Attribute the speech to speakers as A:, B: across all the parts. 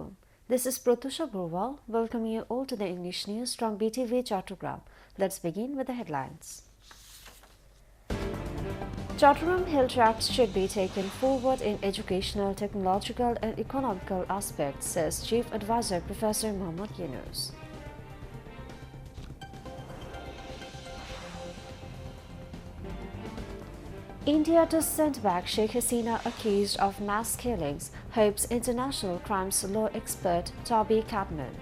A: alaikum. This is Pratusha Burwal, welcoming you all to the English news from Btv Chattogram. Let's begin with the headlines. Chattogram hill tracts should be taken forward in educational, technological and economical aspects, says Chief Advisor Professor Mohammad Yunus. India to send back Sheikh Hasina accused of mass killings, hopes international crimes law expert Toby Cadman.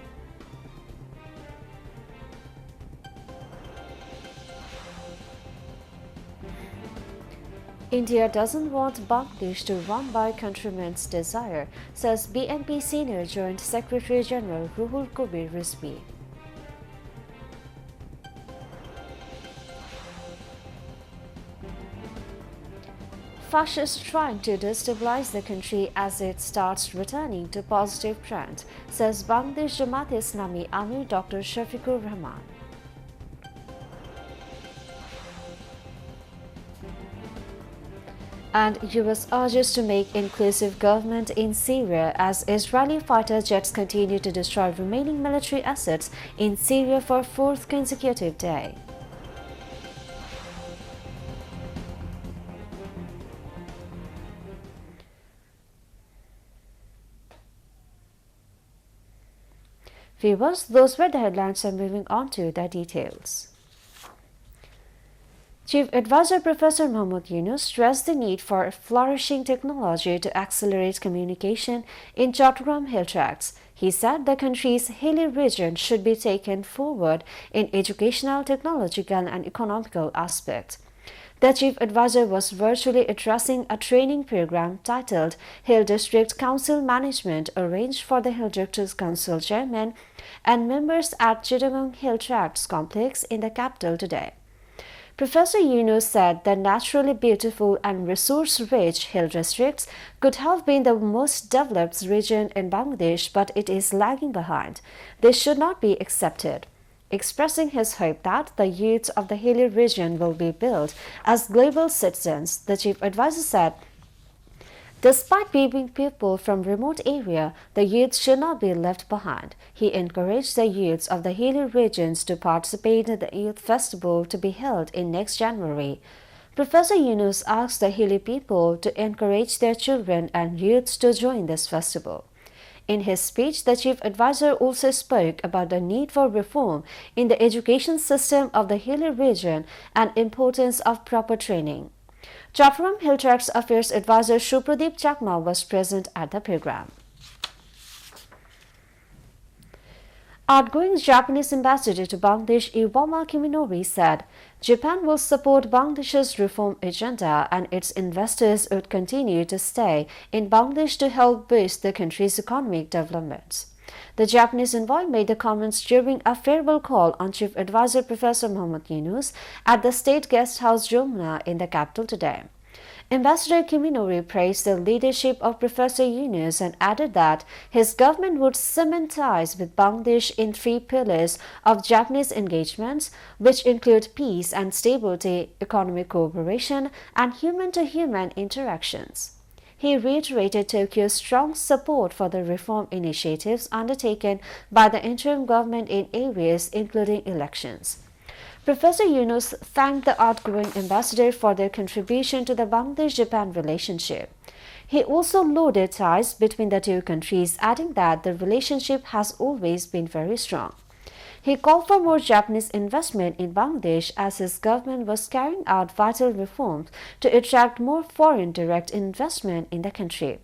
A: India doesn't want Bangladesh to run by countrymen's desire, says BNP Senior Joint Secretary General Ruhul Kabir Rizvi. Fascists trying to destabilize the country as it starts returning to positive trend, says Bangladesh Jamaat-e-Islami Amir Dr. Shafiqur Rahman. And US urges to make inclusive government in Syria as Israeli fighter jets continue to destroy remaining military assets in Syria for fourth consecutive day. Viewers, those were the headlines and moving on to the details. Chief Advisor Professor Mohammad Yunus stressed the need for flourishing technology to accelerate communication in Chattogram hill tracts. He said the country's hilly region should be taken forward in educational, technological and economical aspects. The Chief Advisor was virtually addressing a training program titled Hill District Council Management arranged for the Hill District Council Chairman and members at Chittagong Hill Tracts Complex in the capital today. Professor Yunus said the naturally beautiful and resource-rich hill districts could have been the most developed region in Bangladesh, but it is lagging behind. This should not be accepted. Expressing his hope that the youth of the hilly region will be built as global citizens, the Chief Advisor said, despite being people from remote area, the youth should not be left behind. He encouraged the youths of the hilly regions to participate in the Youth Festival to be held in next January. Professor Yunus asked the hilly people to encourage their children and youths to join this festival. In his speech, the Chief Advisor also spoke about the need for reform in the education system of the hilly region and importance of proper training. Chattogram Hill Tracts Affairs Advisor Supradeep Chakma was present at the program. Outgoing Japanese ambassador to Bangladesh Iwama Kiminori said Japan will support Bangladesh's reform agenda and its investors would continue to stay in Bangladesh to help boost the country's economic developments. The Japanese envoy made the comments during a farewell call on Chief Advisor Professor Mohammad Yunus at the State Guest House Jumna in the capital today. Ambassador Kiminori praised the leadership of Professor Yunus and added that his government would cement ties with Bangladesh in three pillars of Japanese engagements, which include peace and stability, economic cooperation, and human-to-human interactions. He reiterated Tokyo's strong support for the reform initiatives undertaken by the interim government in areas including elections. Professor Yunus thanked the outgoing ambassador for their contribution to the Bangladesh-Japan relationship. He also lauded ties between the two countries, adding that the relationship has always been very strong. He called for more Japanese investment in Bangladesh as his government was carrying out vital reforms to attract more foreign direct investment in the country.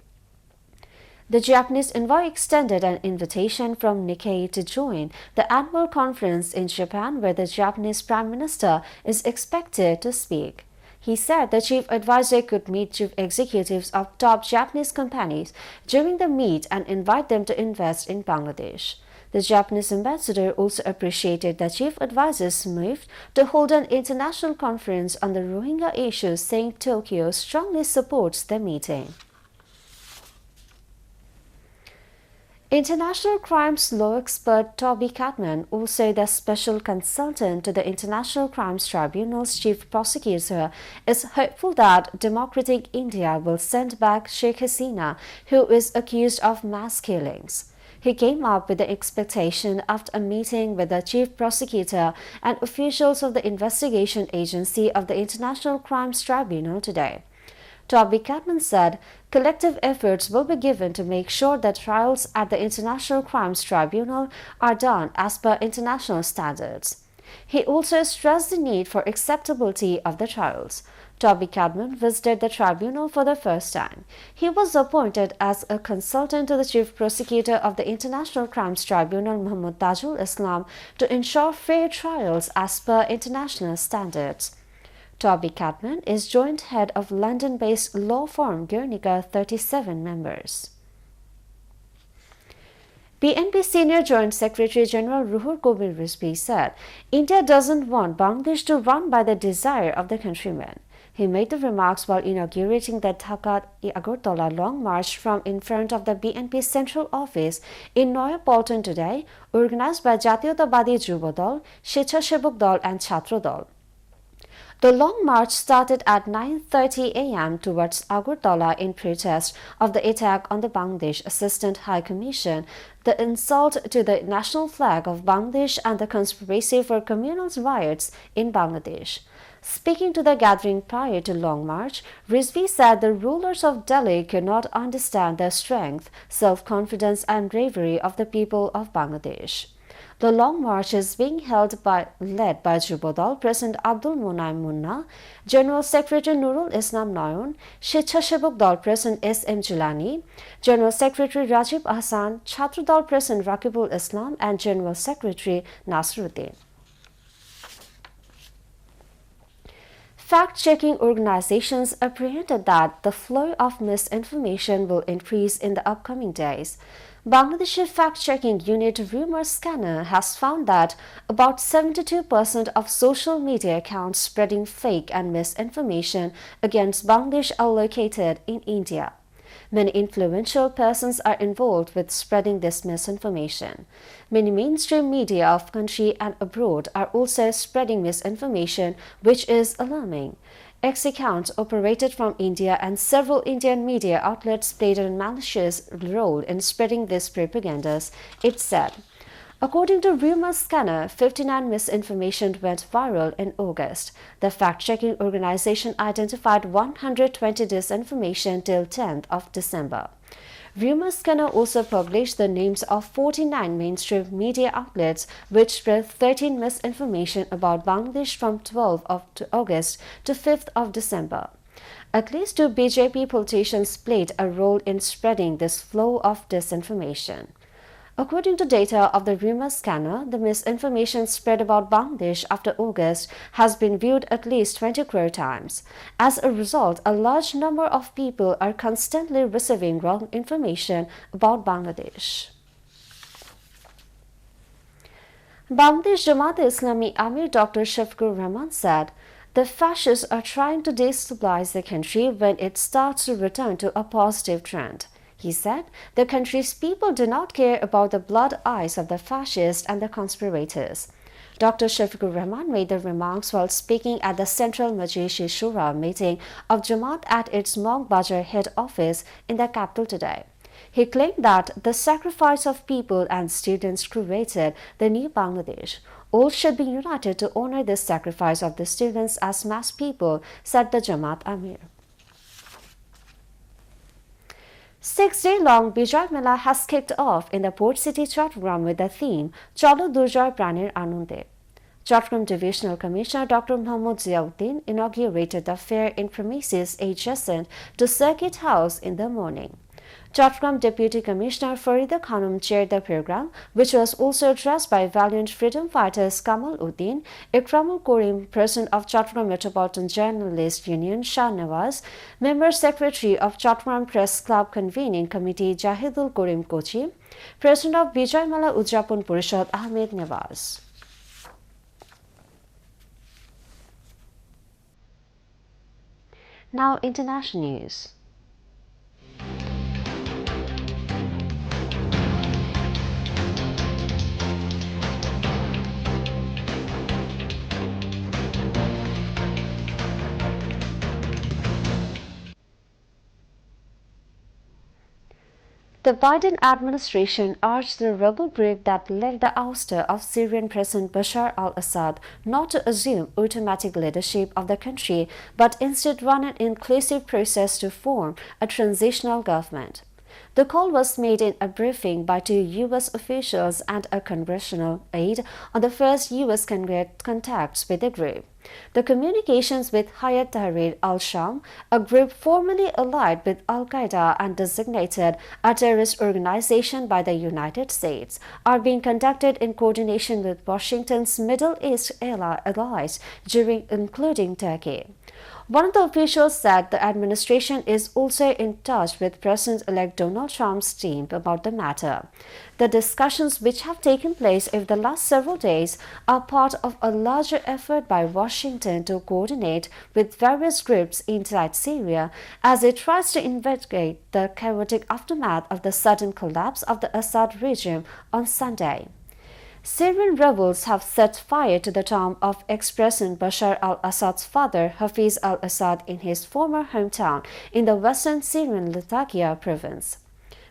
A: The Japanese envoy extended an invitation from Nikkei to join the annual conference in Japan where the Japanese Prime Minister is expected to speak. He said the chief advisor could meet chief executives of top Japanese companies during the meet and invite them to invest in Bangladesh. The Japanese ambassador also appreciated the chief advisor's move to hold an international conference on the Rohingya issue, saying Tokyo strongly supports the meeting. International crimes law expert Toby Cadman, also the special consultant to the International Crimes Tribunal's chief prosecutor, is hopeful that democratic India will send back Sheikh Hasina, who is accused of mass killings. He came up with the expectation after a meeting with the chief prosecutor and officials of the investigation agency of the International Crimes Tribunal today. Toby Cadman said collective efforts will be given to make sure that trials at the International Crimes Tribunal are done as per international standards. He also stressed the need for acceptability of the trials. Toby Cadman visited the tribunal for the first time. He was appointed as a consultant to the chief prosecutor of the International Crimes Tribunal, Mohammad Islam, to ensure fair trials as per international standards. Toby Cadman is joint head of London-based law firm Guernica, 37 members. BNP Senior Joint Secretary General Ruhul Kabir Rizvi said, India doesn't want Bangladesh to run by the desire of the countrymen. He made the remarks while inaugurating the Dhaka-Agartala Long March from in front of the BNP Central Office in Noya Polton today, organized by Jatiyotawadi Jubo Dal, Swechhasebok Dal and Chhatra Dal. The long march started at 9:30 a.m. towards Agartala in protest of the attack on the Bangladesh Assistant High Commission, the insult to the national flag of Bangladesh and the conspiracy for communal riots in Bangladesh. Speaking to the gathering prior to Long March, Rizvi said the rulers of Delhi could not understand the strength, self-confidence and bravery of the people of Bangladesh. The Long March is being led by Jubodal President Abdul Monaim Munna, General Secretary Nurul Islam Nayon, Swechhasebok Dal President S.M. Jilani, General Secretary Rajiv Ahsan, Chhatra Dal President Rakibul Islam and General Secretary Nasruddin. Fact-checking organizations apprehended that the flow of misinformation will increase in the upcoming days. Bangladeshi fact-checking unit Rumor Scanner has found that about 72% of social media accounts spreading fake and misinformation against Bangladesh are located in India. Many influential persons are involved with spreading this misinformation. Many mainstream media of country and abroad are also spreading misinformation, which is alarming. X accounts operated from India and several Indian media outlets played a malicious role in spreading these propagandas, it said. According to Rumor Scanner, 59 misinformation went viral in August. The fact-checking organization identified 120 disinformation till 10th of December. Rumor Scanner also published the names of 49 mainstream media outlets which spread 13 misinformation about Bangladesh from 12th of August to 5th of December. At least 2 BJP politicians played a role in spreading this flow of disinformation. According to data of the Rumor Scanner, the misinformation spread about Bangladesh after August has been viewed at least 20 crore times. As a result, a large number of people are constantly receiving wrong information about Bangladesh. Bangladesh Jamaat-e-Islami Amir Dr. Shafiqur Rahman said, the fascists are trying to destabilize the country when it starts to return to a positive trend. He said, the country's people do not care about the blood eyes of the fascists and the conspirators. Dr. Shafiqur Rahman made the remarks while speaking at the Central Majlis Shura meeting of Jamaat at its Mog Bajar head office in the capital today. He claimed that the sacrifice of people and students created the new Bangladesh. All should be united to honor this sacrifice of the students as mass people, said the Jamaat Amir. 6-day-long Bijoy Mela has kicked off in the port city Chattogram with the theme Chalo Durjoy Pranir Anonde. Chattogram Divisional Commissioner Dr. Mohammad Ziauddin inaugurated the fair in premises adjacent to Circuit House in the morning. Chattogram Deputy Commissioner Farida Khanum chaired the program, which was also addressed by valiant freedom fighters Kamal Uddin, Ikramul Karim, President of Chattogram Metropolitan Journalist Union Shah Nawaz, Member Secretary of Chattogram Press Club Convening Committee Jahidul Karim Kochi, President of Bijoy Mela Ujjapon Parishad Ahmed Nawaz. Now, international news. The Biden administration urged the rebel group that led the ouster of Syrian President Bashar al-Assad not to assume automatic leadership of the country, but instead run an inclusive process to form a transitional government. The call was made in a briefing by two U.S. officials and a congressional aide on the first U.S. Congress contacts with the group. The communications with Hayat Tahrir al-Sham, a group formerly allied with Al-Qaeda and designated a terrorist organization by the United States, are being conducted in coordination with Washington's Middle East allies, including Turkey. One of the officials said the administration is also in touch with President-elect Donald Trump's team about the matter. The discussions which have taken place over the last several days are part of a larger effort by Washington to coordinate with various groups inside Syria as it tries to investigate the chaotic aftermath of the sudden collapse of the Assad regime on Sunday. Syrian rebels have set fire to the tomb of ex-President Bashar al-Assad's father, Hafiz al-Assad, in his former hometown in the western Syrian Latakia province.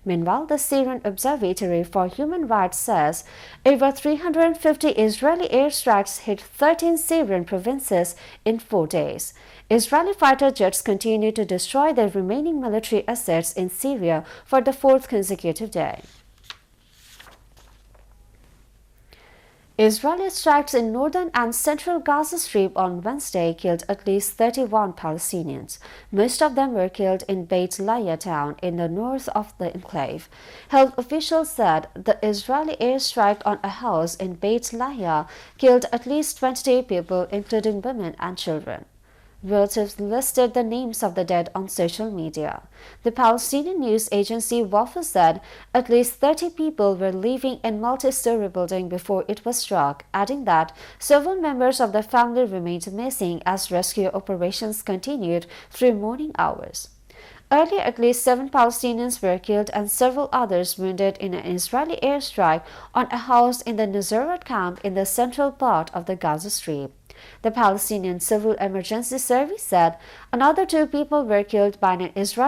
A: Meanwhile, the Syrian Observatory for Human Rights says over 350 Israeli airstrikes hit 13 Syrian provinces in 4 days. Israeli fighter jets continue to destroy the remaining military assets in Syria for the fourth consecutive day. Israeli strikes in northern and central Gaza Strip on Wednesday killed at least 31 Palestinians. Most of them were killed in Beit Lahiya town in the north of the enclave. Health officials said the Israeli airstrike on a house in Beit Lahiya killed at least 22 people, including women and children. Relatives listed the names of the dead on social media. The Palestinian news agency WAFA said at least 30 people were living in multi-story building before it was struck, adding that several members of the family remained missing as rescue operations continued through morning hours. Earlier, at least 7 Palestinians were killed and several others wounded in an Israeli airstrike on a house in the Nuseirat camp in the central part of the Gaza Strip. The Palestinian Civil Emergency Service said another 2 people were killed by an Israeli